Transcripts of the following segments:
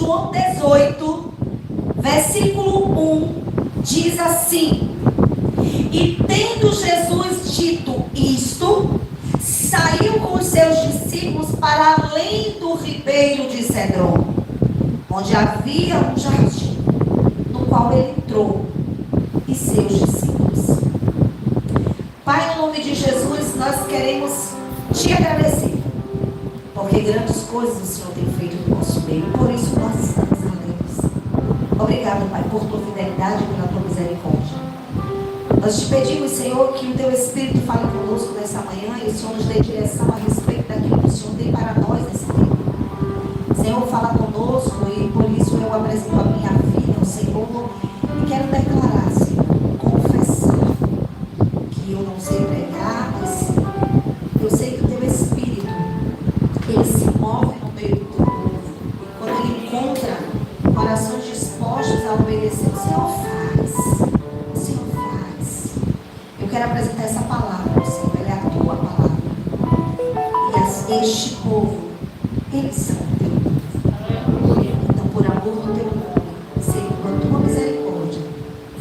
João 18, versículo 1, diz assim: e tendo Jesus dito isto, saiu com os seus discípulos para além do ribeiro de Cedron, onde havia um jardim, no qual ele entrou, e seus discípulos. Pai, em nome de Jesus, nós queremos te agradecer, porque grandes coisas o Senhor tem feito no nosso meio, por isso nós estamos alegres. Obrigado, Pai, por tua fidelidade e pela tua misericórdia. Nós te pedimos, Senhor, que o teu Espírito fale conosco nessa manhã e o Senhor nos dê direção a respeito daquilo que o Senhor tem para nós nesse tempo. Senhor, fala conosco e por isso eu apresento a minha vida ao Senhor e quero declarar, Senhor, confessar que eu não sei pregar, mas eu sei que o teu Espírito, ele se move no meio do teu povo. Quando ele encontra corações dispostos a obedecer, o Senhor faz. Eu quero apresentar essa palavra, Senhor, ela é a tua palavra. E este povo, eles são o teu povo. Então, por amor do teu nome, segundo a tua misericórdia,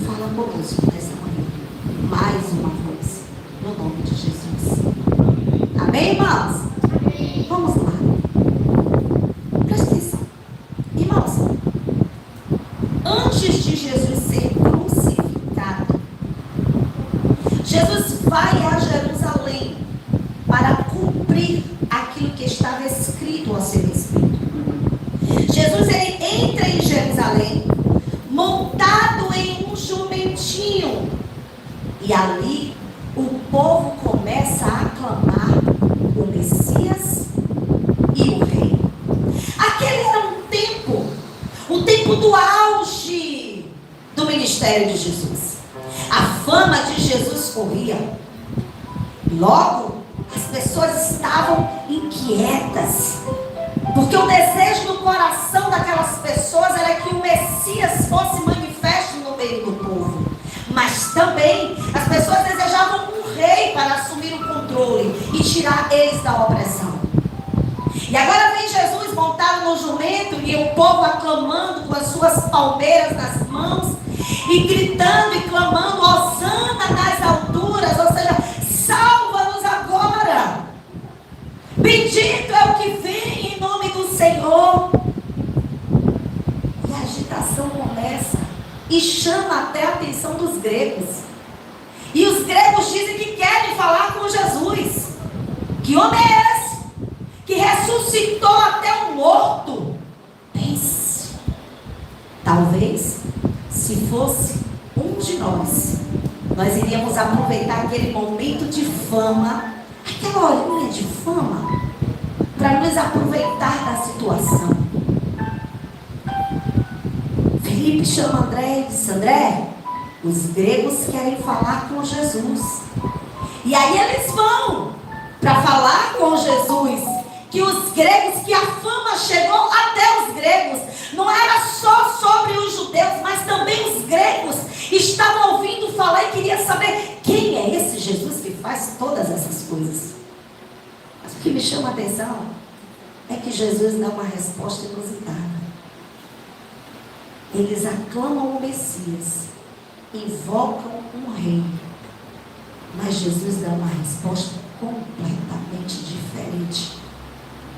fala conosco nessa manhã. Mais uma vez, no nome de Jesus. Amém, irmãos? Amém. Vamos lá. Presta atenção. Irmãos, antes de Jesus ser crucificado, Jesus vai a Jerusalém para cumprir aquilo que estava escrito a seu respeito. Jesus, ele entra em Jerusalém montado em um jumentinho, e ali o povo começa a aclamar o Messias e o Rei. Aquele era um tempo do auge do ministério de Jesus. A fama de Jesus corria. Logo, as pessoas estavam inquietas, porque o desejo do coração daquelas pessoas era que o Messias fosse manifesto no meio do povo. Mas também as pessoas desejavam um rei para assumir o controle e tirar eles da opressão. E agora vem Jesus montado no jumento e o povo aclamando com as suas palmeiras nas mãos e gritando e clamando: Hosana nas alturas, ou seja, salva-nos agora. Bendito é o que vem em nome do Senhor. E a agitação começa e chama até a atenção dos gregos. E os gregos dizem que querem falar com Jesus. Que homem é esse? Que ressuscitou até um morto. Pense. Talvez, se fosse um de nós iríamos aproveitar aquele momento de fama, aquela horinha de fama, para nos aproveitar da situação. Felipe chama André e diz: André, os gregos querem falar com Jesus. E aí eles vão para falar com Jesus. Que os gregos, que a fama chegou até os gregos. Não era só sobre os judeus, mas também os gregos estavam ouvindo falar e queriam saber quem é esse Jesus que faz todas essas coisas. Mas o que me chama a atenção é que Jesus dá uma resposta inusitada. Eles aclamam o Messias, invocam um rei, mas Jesus dá uma resposta completamente diferente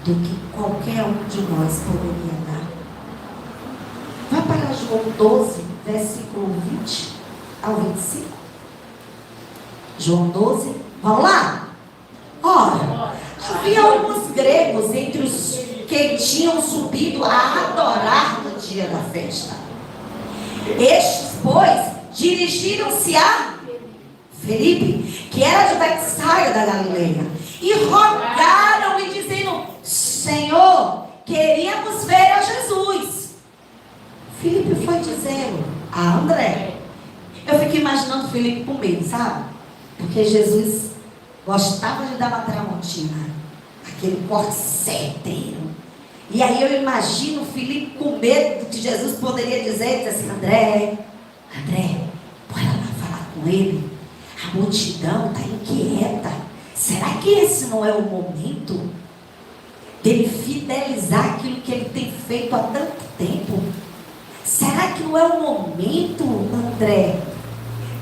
do que qualquer um de nós poderia dar. Vai para João 12, versículo 20 ao 25. João 12, vamos lá? Ora, havia alguns gregos entre os que tinham subido a adorar no dia da festa. Estes, pois, dirigiram-se a Felipe, que era de Betsaida da Galileia, e rogaram-lhe dizendo: Senhor, queríamos ver a Jesus. Felipe foi dizendo a André. Eu fico imaginando Felipe com medo, sabe? Porque Jesus gostava de dar uma tramontina, aquele corte certeiro. E aí eu imagino Felipe com medo do que Jesus poderia dizer. Diz assim: André, bora lá falar com ele. A multidão está inquieta. Será que esse não é o momento dele fidelizar aquilo que ele tem feito há tanto tempo? que não é o momento, André,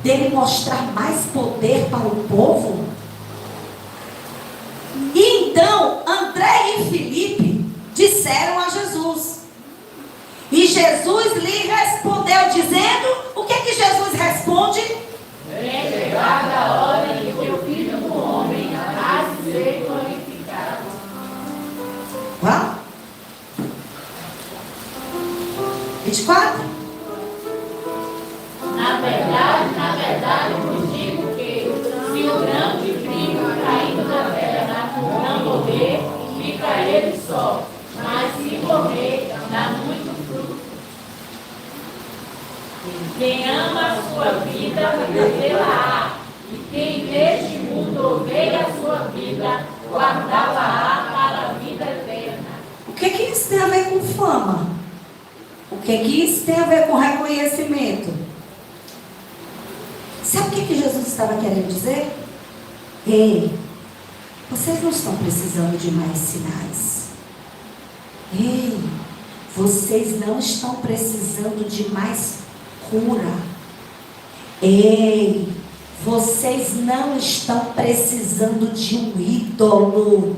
dele mostrar mais poder para o povo? E então, André e Filipe disseram a Jesus. E Jesus lhe respondeu dizendo, o que é que Jesus responde? É chegada a hora em que o Filho do Homem há de ser glorificado. Vá. 24. Na verdade, eu vos digo que se o grão de trigo caindo na terra não morrer, fica ele só. Mas se morrer, dá muito fruto. Quem ama a sua vida, perdê-la-á. E quem neste mundo odeia a sua vida, guardá-la-á para a vida eterna. O que isso tem a ver com fama? O que isso tem a ver com reconhecimento? Sabe o que Jesus estava querendo dizer? Ei, vocês não estão precisando de mais sinais. Ei, vocês não estão precisando de mais cura. Ei, vocês não estão precisando de um ídolo.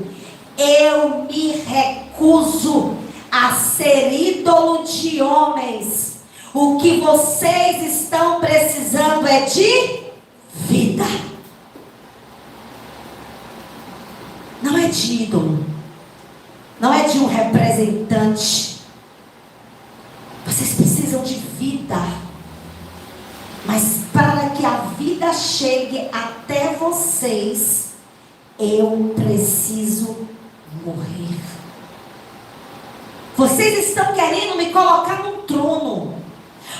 Eu me recuso a ser ídolo de homens. O que vocês estão precisando é de vida. Não é de ídolo. Não é de um representante. Vocês precisam de vida. Mas para que a vida chegue até vocês, eu preciso morrer. Vocês estão querendo me colocar no trono.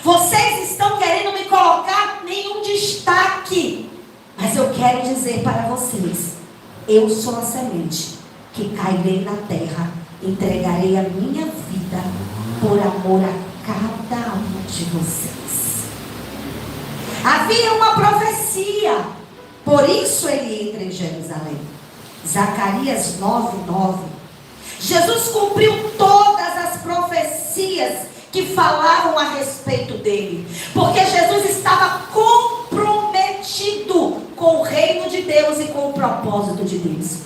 Vocês estão querendo me colocar em um destaque. Mas eu quero dizer para vocês, eu sou a semente que cairei na terra, entregarei a minha vida por amor a cada um de vocês. Havia uma profecia, por isso ele entra em Jerusalém. Zacarias 9:9. Jesus cumpriu todas as profecias que falavam a respeito dele, porque Jesus estava comprometido com o reino de Deus e com o propósito de Deus.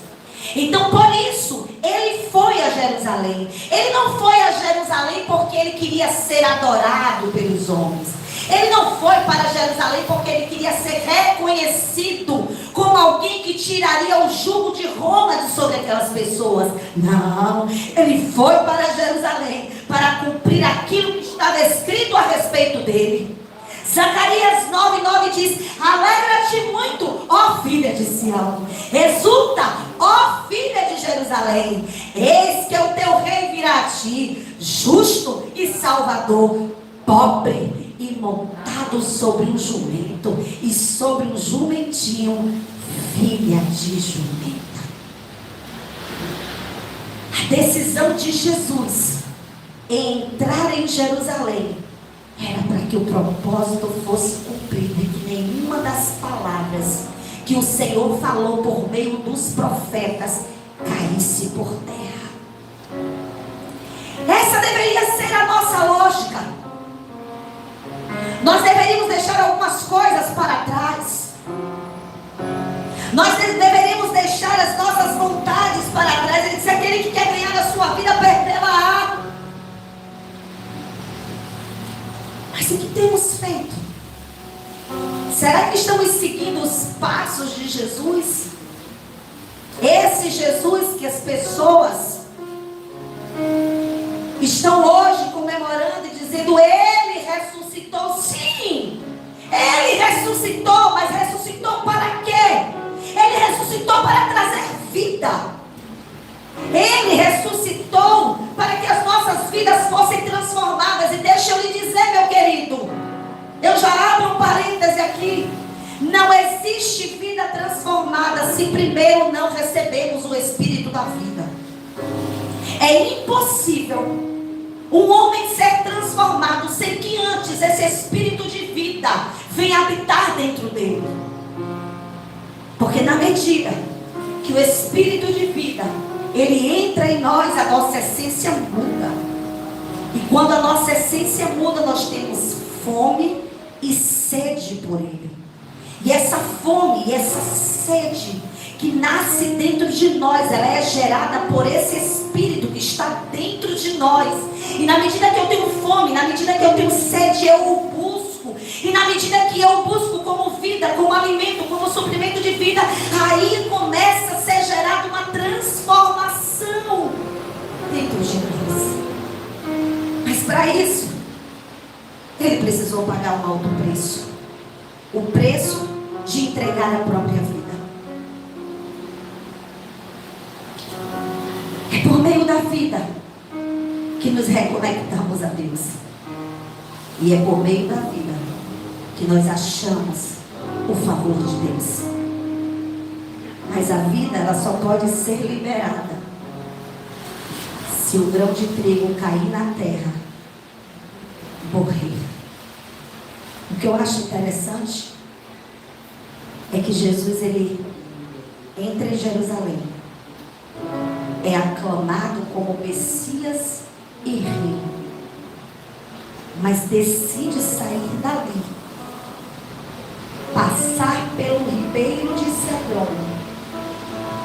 Então, por isso, ele foi a Jerusalém. Ele não foi a Jerusalém porque ele queria ser adorado pelos homens. Ele não foi para Jerusalém porque ele queria ser reconhecido como alguém que tiraria o jugo de Roma de sobre aquelas pessoas. Não, ele foi para Jerusalém para cumprir aquilo que estava escrito a respeito dele. Zacarias 9:9 diz: alegra-te muito, ó filha de Sião, exulta, ó filha de Jerusalém, eis que o teu rei virá a ti, justo e salvador, pobre e montado sobre um jumento, e sobre um jumentinho, filha de jumenta. A decisão de Jesus em entrar em Jerusalém era para que o propósito fosse cumprido e que nenhuma das palavras que o Senhor falou por meio dos profetas caísse por terra. Essa deveria ser a nossa lógica. Nós deveríamos deixar algumas coisas para trás. Nós deveríamos deixar as nossas vontades para trás. Ele disse: aquele que quer ganhar a sua vida, perdê-la-á. Mas o que temos feito? Será que estamos seguindo os passos de Jesus? Esse Jesus que as pessoas estão hoje comemorando e dizendo: ele ressuscitou. Sim, ele ressuscitou, mas ressuscitou para quê? Ele ressuscitou para trazer vida. Ele ressuscitou para que as nossas vidas fossem transformadas. E deixa eu lhe dizer, meu querido, eu já abro um parêntese aqui. Não existe vida transformada se primeiro não recebemos o Espírito da vida. É impossível um homem ser transformado sem que antes esse Espírito de vida venha habitar dentro dele. Porque na medida que o Espírito de vida ele entra em nós, a nossa essência muda. E quando a nossa essência muda, nós temos fome e sede por Ele. E essa fome e essa sede que nasce dentro de nós, ela é gerada por esse Espírito que está dentro de nós. E na medida que eu tenho fome, na medida que eu tenho sede, eu o busco. E na medida que eu o busco como vida, como alimento, como suprimento de vida, aí começa a ser gerada uma transformação dentro de nós. Mas para isso, Ele precisou pagar um alto preço. O preço de entregar a própria vida. É por meio da vida que nos reconectamos a Deus. E é por meio da vida que nós achamos o favor de Deus. Mas a vida, ela só pode ser liberada se o grão de trigo cair na terra, morrer. O que eu acho interessante é que Jesus, ele entra em Jerusalém, é aclamado como Messias e Rei, mas decide sair dali, passar pelo ribeiro de Cedron,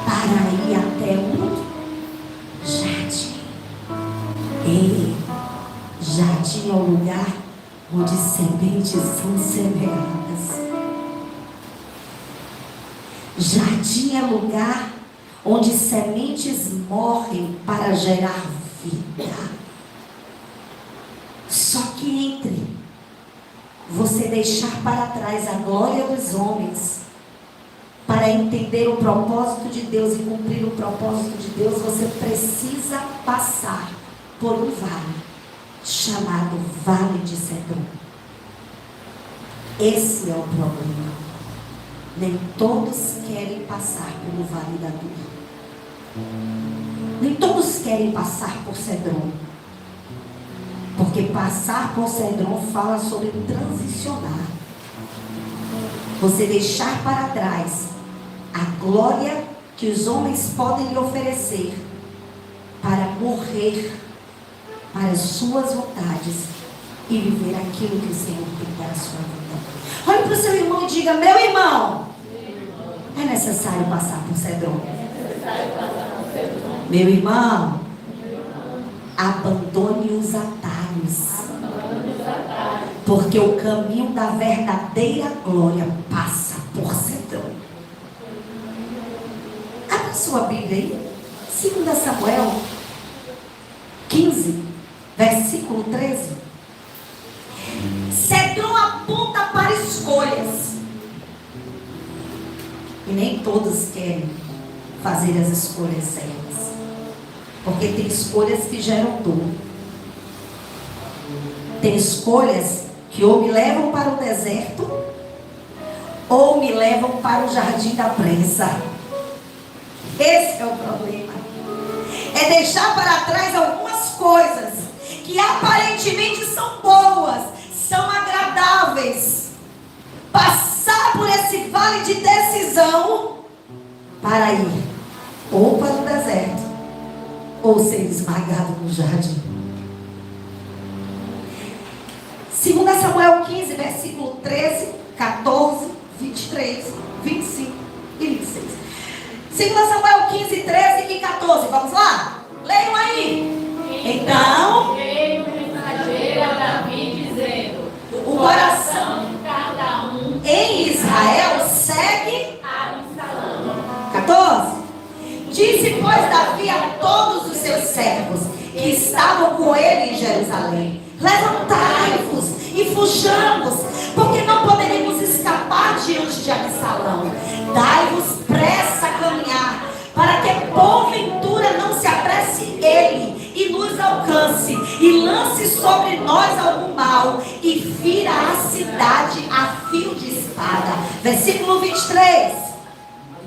para ir até um jardim. E jardim é o lugar onde sementes são semeadas. Jardim é lugar onde sementes morrem para gerar vida. Só que entre você deixar para trás a glória dos homens para entender o propósito de Deus e cumprir o propósito de Deus, você precisa passar por um vale chamado Vale de Cedron. Esse é o problema. Nem todos querem passar pelo vale da dor. Nem todos querem passar por Cedron. Porque passar por Cedron fala sobre transicionar. Você deixar para trás a glória que os homens podem lhe oferecer para morrer para as suas vontades e viver aquilo que o Senhor tem para a sua vida. Olhe para o seu irmão e diga: meu irmão, é necessário passar por Cedron. Meu irmão, abandone os atalhos, porque o caminho da verdadeira glória passa por Cedron. Abra sua Bíblia aí, 2 Samuel 15, versículo 13. Cedron aponta para escolhas. E nem todos querem fazer as escolhas certas. Porque tem escolhas que geram dor. Tem escolhas que ou me levam para o deserto, ou me levam para o jardim da prensa. Esse é o problema. É deixar para trás algumas coisas que aparentemente são boas, são agradáveis. Passar por esse vale de decisão para ir ou para o deserto ou ser esmagado no jardim. 2 Samuel 15, versículo 13, 14, 23, 25 e 26. 2 Samuel 15, 13 e 14. Vamos lá? Leiam aí. Então veio o mensageiro a Davi dizendo: o coração de cada um em Israel segue Absalão. 14. Disse, pois, Davi a todos os seus servos que estavam com ele em Jerusalém: levantai-vos e fujamos, porque não poderemos escapar diante de Absalão. Dai-vos pressa a caminhar, para que porventura não se apresse ele e nos alcance, e lance sobre nós algum mal, e fira a cidade a fio de espada. Versículo 23.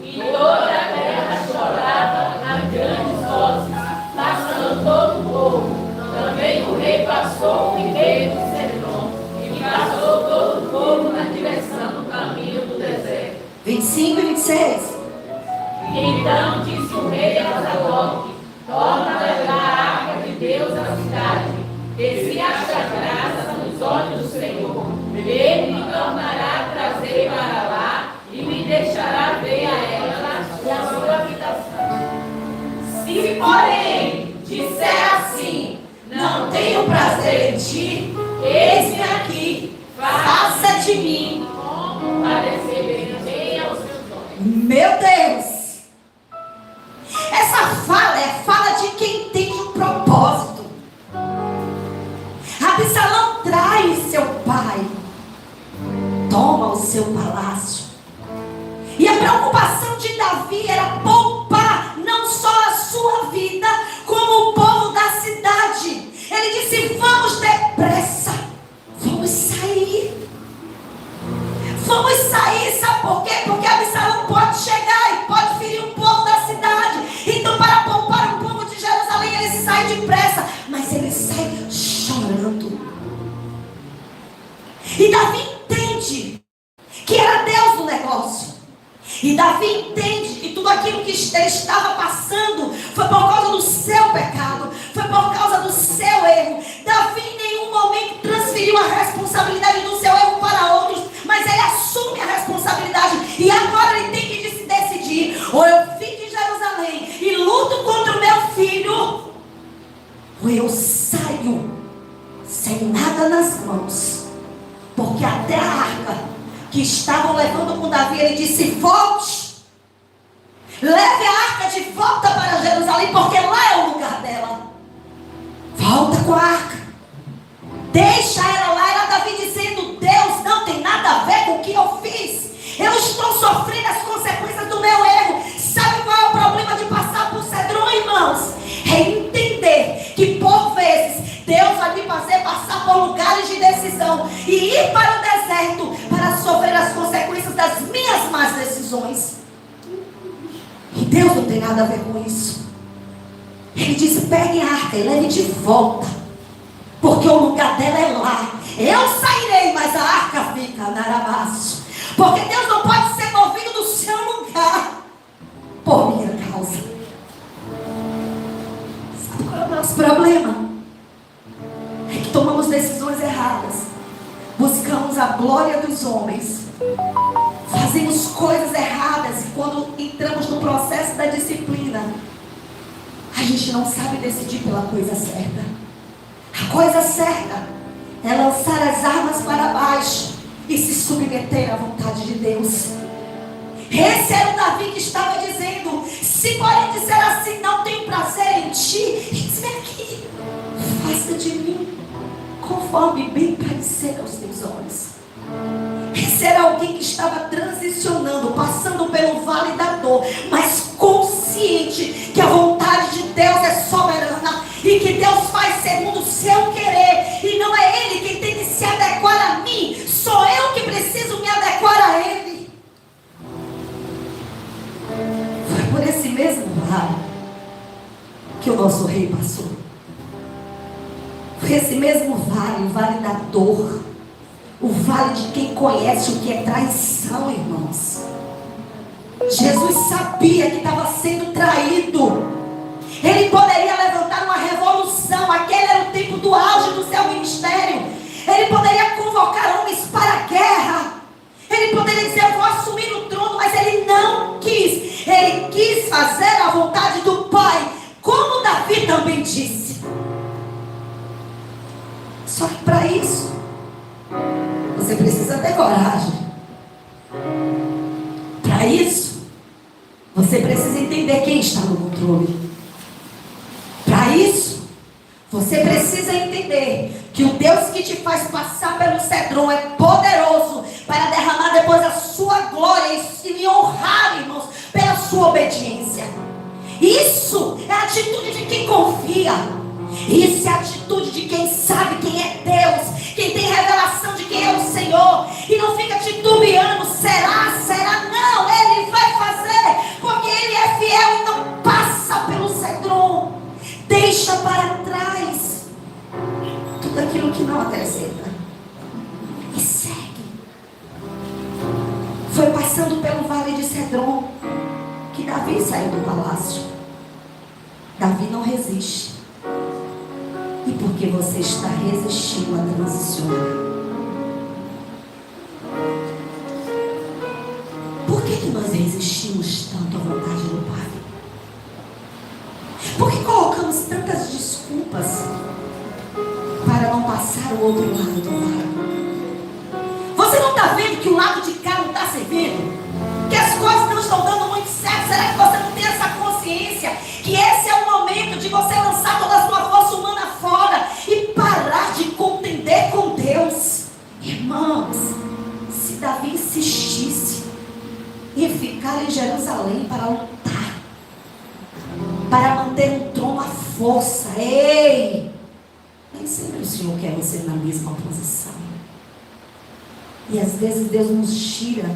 E toda a terra chorava a grandes vozes, passando todo o povo. Também o rei passou o ribeiro de Cedron, e passou todo o povo na direção do caminho do deserto. 25 e 26. Então disse o rei a Zadok: torna a levar a arca de Deus à cidade. E se acha graça nos olhos do Senhor, Ele me tornará a trazer para lá e me deixará ver a ela e a sua habitação. Se, porém, disser assim, não tenho prazer em ti, eis-me aqui, faça de mim como parecer bem aos seus olhos. Meu Deus! Essa fala é a fala de quem tem um propósito. Absalão trai seu pai, toma o seu palácio. E a preocupação de Davi era poupar não só a sua vida, como o povo da cidade. Ele disse: vamos depressa, vamos sair. Vamos sair, sabe por quê? Porque Absalão pode chegar e pode ferir o povo da cidade. Então, para poupar o povo de Jerusalém, ele sai depressa, mas ele sai chorando. E Davi entende que era Deus no negócio. E Davi entende que tudo aquilo que ele estava passando foi por causa do seu pecado, foi por causa do seu erro. Davi em nenhum momento transferiu a responsabilidade do seu erro para outros, mas ele assume a responsabilidade. E agora ele tem que se decidir: ou eu fico em Jerusalém e luto contra o meu filho, ou eu saio sem nada nas mãos. Porque até a arca que estavam levando com Davi, ele disse: volte, leve a arca de volta para Jerusalém, porque lá é o lugar dela. Volta com a arca, deixa ela lá. Era Davi dizendo: Deus não tem nada a ver com o que eu fiz, eu estou sofrendo as consequências do meu erro. Sabe qual é o problema de passar por Cedron, irmãos? É entender que por vezes Deus vai me fazer passar por lugares de decisão e ir para o deserto para sofrer as consequências das minhas más decisões. E Deus não tem nada a ver com isso. Ele disse: pegue a arca e leve de volta, porque o lugar dela é lá. Eu sairei, mas a arca fica na Aramaço. Porque Deus não pode ser movido do seu lugar por minha causa. Sabe qual é o nosso problema? É que tomamos decisões erradas, buscamos a glória dos homens, fazemos coisas erradas, e quando entramos no processo da disciplina, a gente não sabe decidir pela coisa certa. A coisa certa é lançar as armas para baixo e se submeter à vontade de Deus. Esse era o Davi que estava dizendo: se porém disser assim, não tenho prazer em ti, eis-me aqui, faça de mim conforme bem parecer aos teus olhos. Esse era alguém que estava transicionando, passando pelo vale da dor, mas consciente que a vontade de Deus é soberana e que Deus faz segundo o seu querer, e não é Ele quem tem que se adequar a mim, sou eu que preciso me adequar a Ele. Foi por esse mesmo vale que o nosso rei passou. Foi esse mesmo vale, o vale da dor, o vale de quem conhece o que é traição, irmãos. Jesus sabia que estava sendo traído. Ele poderia levantar uma revolução. Aquele era o tempo do auge do seu ministério. Ele poderia convocar homens para a guerra. Ele poderia dizer: eu vou assumir o trono, mas ele não quis. Ele quis fazer a vontade do Pai, como Davi também disse. Só que para isso, você precisa ter coragem. Para isso, você precisa entender quem está no controle. Para isso, você precisa entender que o Deus que te faz passar pelo Cedron é poderoso para derramar depois a sua glória e me honrar, irmãos, pela sua obediência. Isso é a atitude de quem confia. Isso é a atitude de quem sabe quem é Deus, quem tem revelação de quem é o Senhor, e não fica titubeando: será, será? Não, Ele vai fazer, porque Ele é fiel e não passa pelo Cedron. Deixa para trás tudo aquilo que não acrescenta e segue. Foi passando pelo vale de Cedron que Davi saiu do palácio. Davi não resiste. e porque você está resistindo a transicionar. Por que nós resistimos tanto à vontade do Pai? Por que colocamos tantas desculpas para não passar o outro lado do vale? Você não está vendo que o lado de cá não está servindo? Que as coisas não estão dando muito certo? Será que você não tem essa consciência? Que esse é o momento de você lançar toda a sua força humana fora e parar de contender com Deus. Irmãos, se Davi insistisse em ficar em Jerusalém para lutar, para manter um trono à força, ei, nem sempre o Senhor quer você na mesma posição. E às vezes Deus nos tira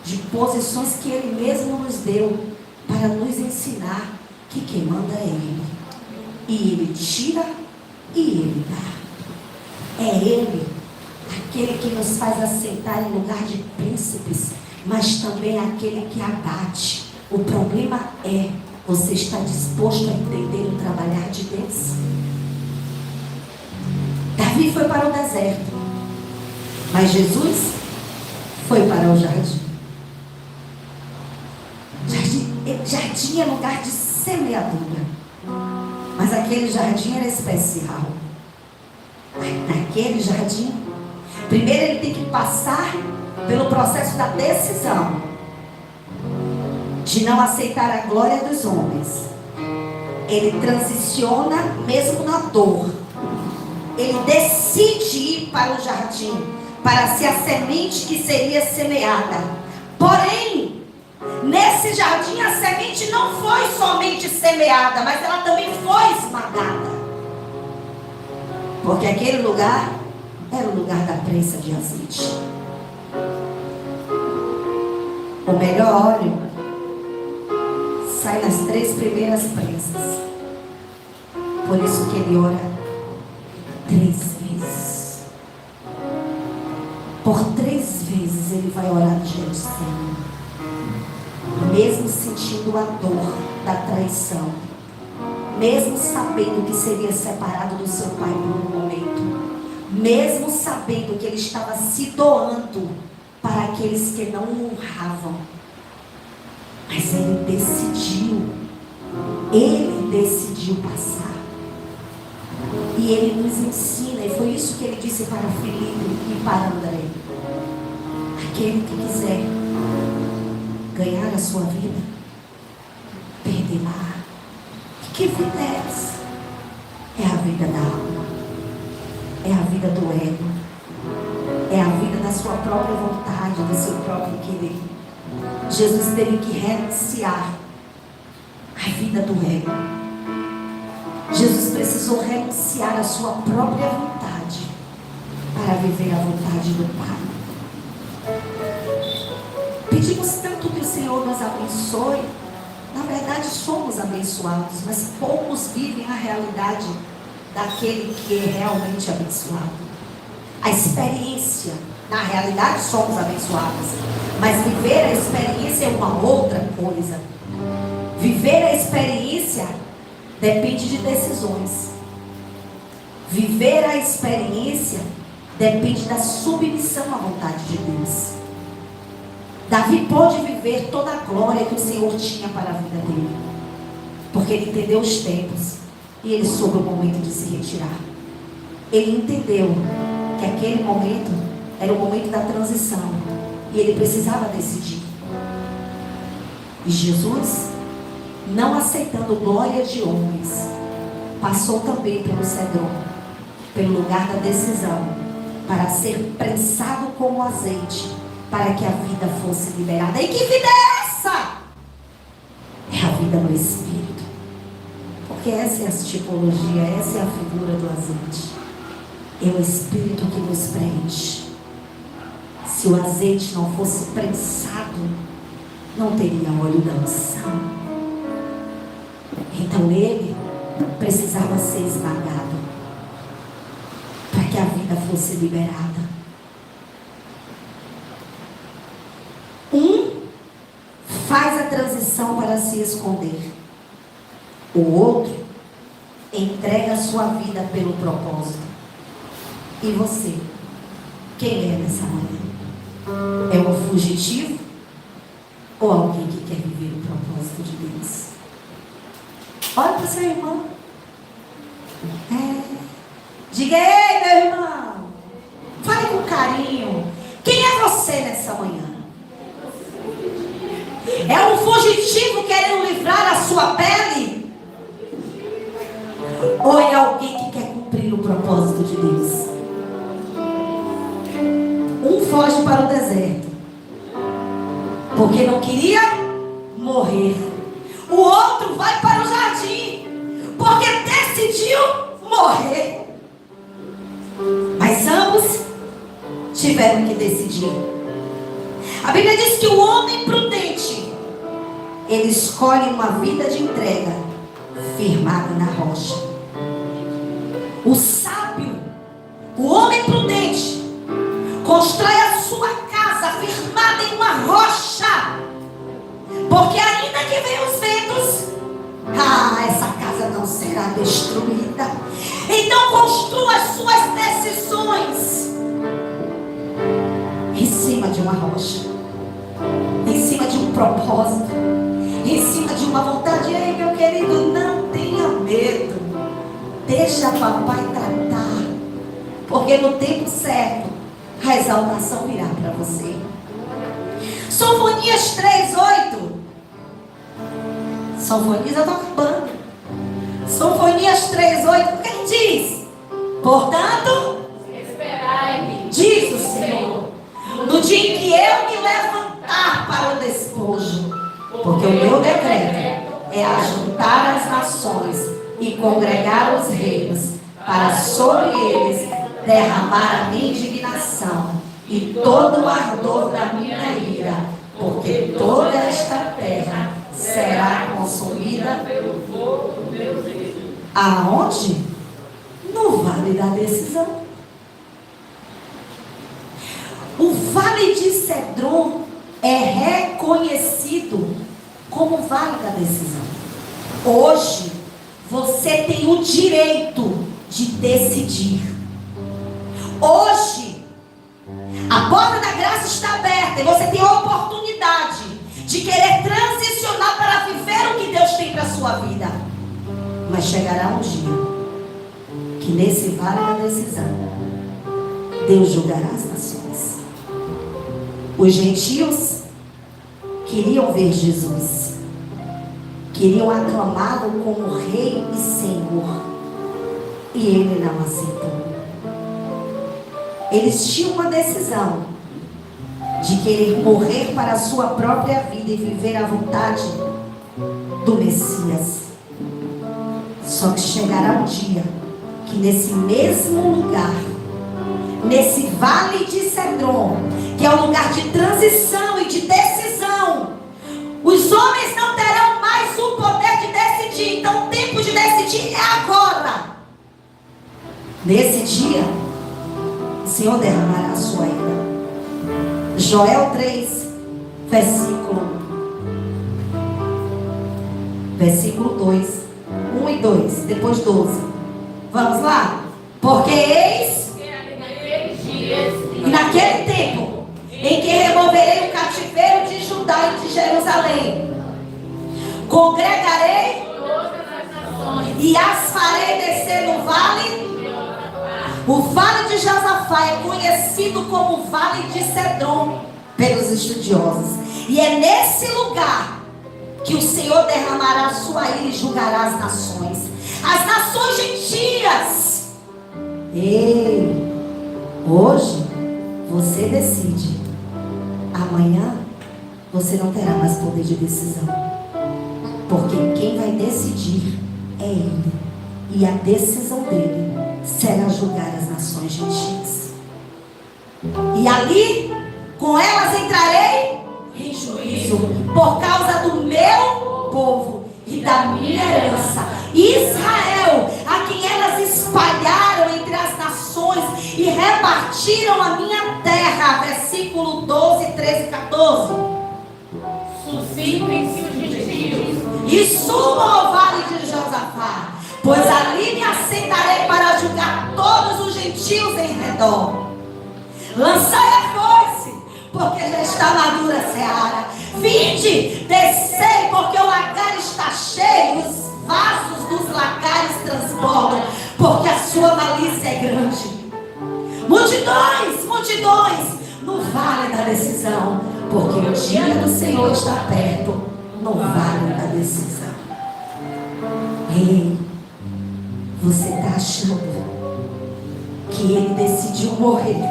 de posições que Ele mesmo nos deu para nos ensinar que quem manda é Ele. E Ele tira e Ele dá. É Ele aquele que nos faz assentar em lugar de príncipes, mas também é aquele que abate. O problema é, você está disposto a entender o trabalhar de Deus? Davi foi para o deserto, mas Jesus foi para o jardim. Jardim é lugar de semeadura, mas aquele jardim era especial. Naquele jardim, primeiro ele tem que passar pelo processo da decisão de não aceitar a glória dos homens. Ele transiciona mesmo na dor. Ele decide ir para o jardim, para ser a semente que seria semeada. Porém, nesse jardim a semente não foi somente semeada, mas ela também foi esmagada. Porque aquele lugar era o lugar da prensa de azeite. O melhor óleo sai nas 3 primeiras prensas. Por isso que ele ora 3 vezes. Por 3 vezes ele vai orar diante do Senhor, mesmo sentindo a dor da traição, mesmo sabendo que seria separado do seu pai por um momento, mesmo sabendo que ele estava se doando para aqueles que não o honravam. Mas ele decidiu passar. E ele nos ensina, e foi isso que ele disse para Filipe e para André: aquele que quiser ganhar a sua vida, perderá. Que vida é essa? É a vida da alma, é a vida do ego, é a vida da sua própria vontade, do seu próprio querer. Jesus teve que renunciar à vida do ego. Jesus precisou renunciar à sua própria vontade para viver a vontade do Pai. Pedimos tanto que o Senhor nos abençoe. Na verdade somos abençoados, mas poucos vivem a realidade daquele que é realmente abençoado. A experiência, na realidade somos abençoados, mas viver a experiência é uma outra coisa. Viver a experiência depende de decisões. Viver a experiência depende da submissão à vontade de Deus. Davi pôde viver toda a glória que o Senhor tinha para a vida dele, porque ele entendeu os tempos e ele soube o momento de se retirar. Ele entendeu que aquele momento era o momento da transição e ele precisava decidir. E Jesus, não aceitando glória de homens, passou também pelo cedron, pelo lugar da decisão, para ser prensado como azeite, para que a vida fosse liberada. E que vida é essa? É a vida no Espírito. Porque essa é a tipologia, essa é a figura do azeite. É o Espírito que nos preenche. Se o azeite não fosse prensado, não teria óleo da unção. Então ele precisava ser esmagado para que a vida fosse liberada. Um faz a transição para se esconder. O outro, em entrega a sua vida pelo propósito. E você? Quem é nessa manhã? É um fugitivo? Ou alguém que quer viver o propósito de Deus? Olha para o seu irmão. Diga: ei, meu irmão. Fale com carinho. Quem é você nessa manhã? É um fugitivo querendo livrar a sua pele? Ou é alguém que quer cumprir o propósito de Deus? Um foge para o deserto porque não queria morrer. O outro vai para o jardim porque decidiu morrer. Mas ambos tiveram que decidir. A Bíblia diz que o homem prudente, ele escolhe uma vida de entrega firmada na rocha. O sábio, o homem prudente, constrói a sua casa firmada em uma rocha. Porque ainda que venham os ventos, essa casa não será destruída. Então construa as suas decisões em cima de uma rocha, em cima de um propósito, em cima de uma vontade. Ei, meu querido, não tenha medo. Deixa papai tratar, porque no tempo certo a exaltação virá para você. Sofonias 3:8. Sofonias, eu estou acabando. Sofonias 3:8, o que ele diz? Portanto, esperai-me, diz o Senhor, no dia em que eu me levantar para o despojo, porque o meu decreto é ajuntar as nações e congregar os reinos, para sobre eles derramar a minha indignação e todo o ardor da minha ira, porque toda esta terra será consumida pelo fogo do meu Deus. Aonde? No vale da decisão. O vale de Cedron é reconhecido como o vale da decisão. Hoje você tem o direito de decidir. Hoje a porta da graça está aberta e você tem a oportunidade de querer transicionar para viver o que Deus tem para a sua vida. Mas chegará um dia que nesse vale da decisão Deus julgará as nações. Os gentios queriam ver Jesus, queriam aclamá-lo como Rei e Senhor, e ele não aceitou. Eles tinham uma decisão de querer morrer para a sua própria vida e viver a vontade do Messias. Só que chegará um dia que nesse mesmo lugar, nesse vale de Cedron, que é um lugar de transição e de decisão, os homens não terão mais o poder de decidir. Então o tempo de decidir é agora. Nesse dia o Senhor derramará a sua ira. Joel 3, versículo 2, 1 e 2, depois 12. Vamos lá? Porque eis e naquele tempo em que removerei o cativeiro de Judá e de Jerusalém, congregarei e as farei descer no vale. O vale de Josafá é conhecido como o vale de Cedron pelos estudiosos. E é nesse lugar que o Senhor derramará a sua ira e julgará as nações. As nações gentias. Ei, hoje você decide. Amanhã você não terá mais poder de decisão. Porque quem vai decidir é Ele. E a decisão dele será julgar as nações gentias. E ali, com elas entrarei em juízo, por causa do meu povo e da minha herança, Israel, a quem elas espalharam entre as nações e repartiram a minha terra. Versículo 12, 13 e 14. Suscitem-se os gentios E subam ao vale de Josafá, pois ali me assentarei para julgar todos os gentios em redor. Lançai a foice, porque já está madura a seara. Vinde, descei, porque o lagar está cheio, os vasos dos lagares transbordam, porque a sua malícia é grande. Multidões, multidões, no vale da decisão, porque o dia do Senhor está perto, no vale da decisão. Ei, você está achando que ele decidiu morrer,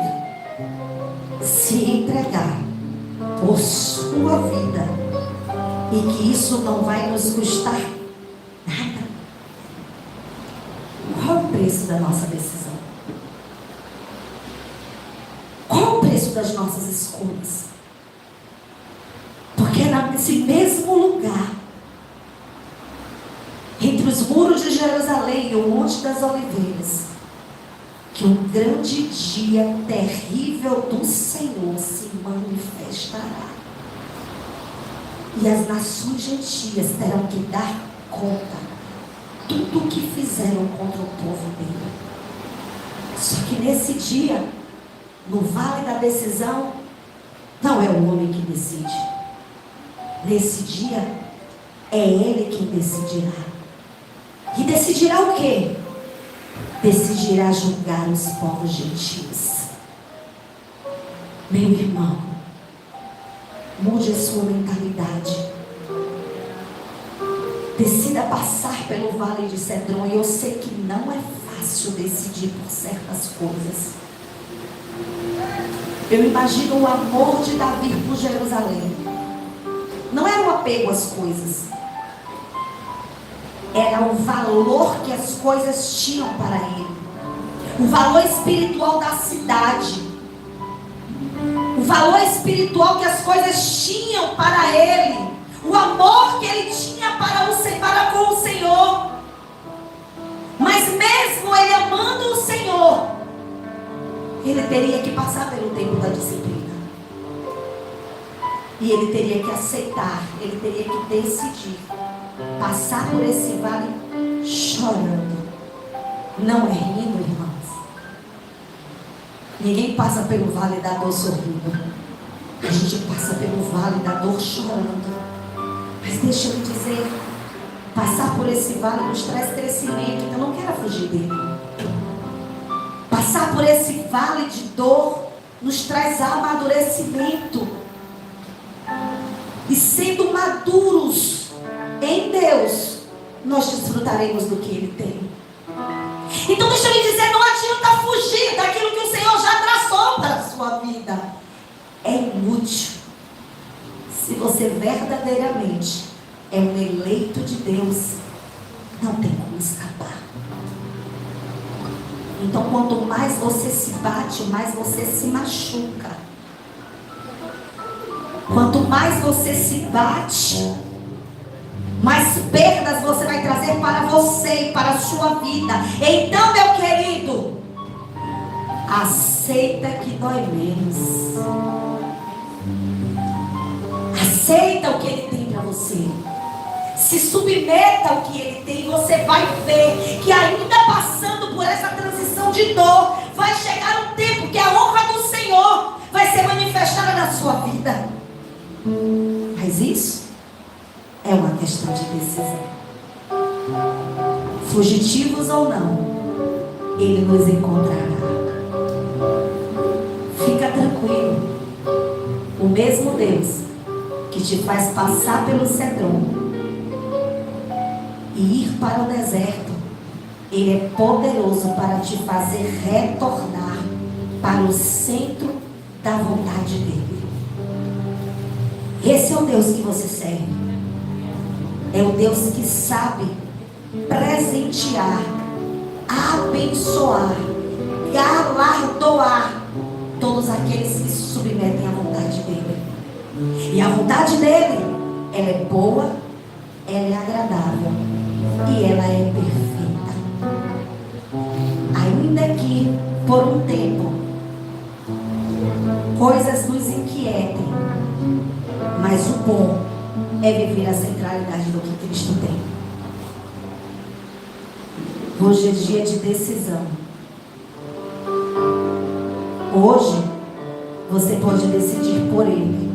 se entregar por sua vida, e que isso não vai nos custar nada? Qual o preço da nossa decisão? Qual o preço das nossas escolhas? Porque é nesse mesmo lugar, entre os muros de Jerusalém e o Monte das Oliveiras, que um grande dia terrível do Senhor se manifestará. E as nações gentias terão que dar conta tudo o que fizeram contra o povo dele. Só que nesse dia, no vale da decisão, não é o homem que decide. Nesse dia, é ele quem decidirá. E decidirá o quê? Decidirá julgar os povos gentios. Meu irmão, mude a sua mentalidade. Decida passar pelo vale de Cedron. E eu sei que não é fácil decidir por certas coisas. Eu imagino o amor de Davi por Jerusalém. Não era um apego às coisas, era o valor que as coisas tinham para ele, o valor espiritual da cidade, o valor espiritual que as coisas tinham para ele, o amor que ele tinha para com o Senhor. Mas mesmo ele amando o Senhor, ele teria que passar pelo tempo da disciplina. E ele teria que aceitar, ele teria que decidir passar por esse vale chorando. Não é rindo, irmãos. Ninguém passa pelo vale da dor sorrindo. A gente passa pelo vale da dor chorando. Mas deixa eu lhe dizer, passar por esse vale nos traz crescimento. Então não quero fugir dele. Passar por esse vale de dor nos traz amadurecimento. E sendo maduros em Deus, nós desfrutaremos do que Ele tem. Então deixa eu lhe dizer, não adianta fugir daquilo que o Senhor já traçou para a sua vida. É inútil. Se você verdadeiramente é um eleito de Deus, não tem como escapar. Então quanto mais você se bate, mais você se machuca. Quanto mais você se bate, mais perdas você vai trazer para você e para a sua vida. Então, meu querido, aceita que dói menos. Aceita o que Ele tem para você. Se submeta ao que Ele tem. Você vai ver que ainda passando por essa transição de dor, vai chegar um tempo que a honra do Senhor vai ser manifestada na sua vida. Mas isso é uma questão de decisão. Fugitivos ou não, Ele nos encontrará. Fica tranquilo. O mesmo Deus que te faz passar pelo Cedron e ir para o deserto, Ele é poderoso para te fazer retornar para o centro da vontade dEle. Esse é o Deus que você serve. É o Deus que sabe presentear, abençoar, galardoar todos aqueles que se submetem à vontade dEle. E a vontade dEle, ela é boa, ela é agradável e ela é perfeita. Ainda que por um tempo coisas nos inquietem, mas o bom é viver a centralidade do que Cristo tem. Hoje é dia de decisão. Hoje você pode decidir por Ele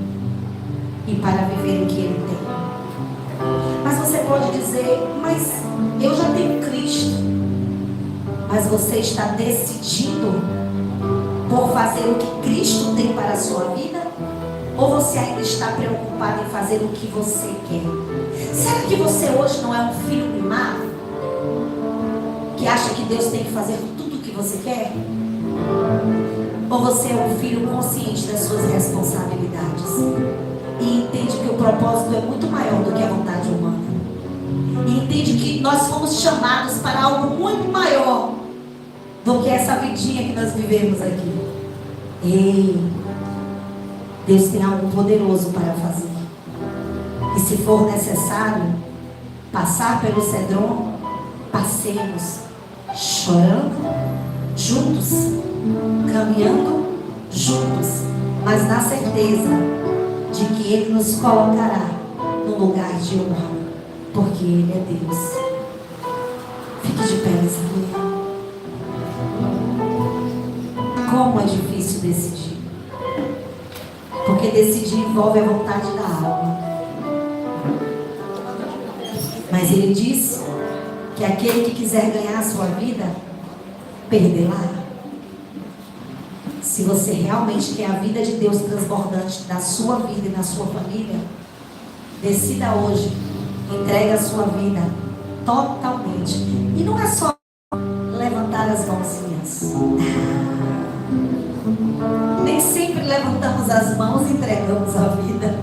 e para viver o que Ele tem. Mas você pode dizer, mas eu já tenho Cristo. Mas você está decidindo por fazer o que Cristo tem para a sua vida? Ou você ainda está preocupado em fazer o que você quer? Será que você hoje não é um filho mimado? Que acha que Deus tem que fazer tudo o que você quer? Ou você é um filho consciente das suas responsabilidades e entende que o propósito é muito maior do que a vontade humana? E entende que nós fomos chamados para algo muito maior do que essa vidinha que nós vivemos aqui? Ei, Deus tem algo poderoso para fazer. E se for necessário passar pelo Cedron, passemos chorando juntos, caminhando juntos, mas na certeza de que Ele nos colocará no lugar de honra, porque Ele é Deus. Fique de pé nessa manhã. Como é difícil decidir, porque decidir envolve a vontade da alma. Mas Ele diz que aquele que quiser ganhar a sua vida, perderá. Se você realmente quer a vida de Deus transbordante na sua vida e na sua família, decida hoje, entregue a sua vida totalmente. E não é só levantar as mãozinhas. Nem sempre levantamos as mãos e entregamos a vida.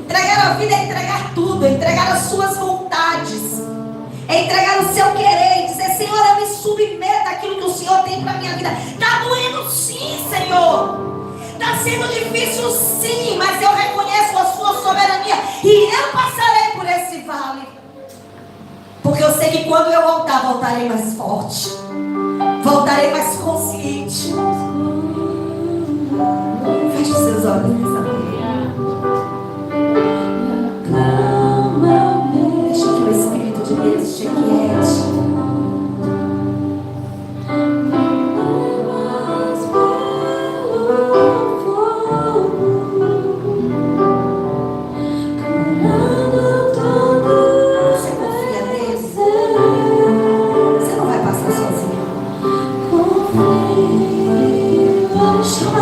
Entregar a vida é entregar tudo, é entregar as suas vontades, é entregar o seu querer, dizer, Senhor, eu me submeto àquilo que o Senhor tem para a minha vida. Está doendo sim, Senhor. Está sendo difícil sim, mas eu reconheço a sua soberania e eu passarei por esse vale. Porque eu sei que quando eu voltar, voltarei mais forte, voltarei mais consciente. Feche os seus olhos nessa manhã. Deixa que o Espírito de Deus te aquiete. Você confia nele? Você não vai passar sozinho. Chama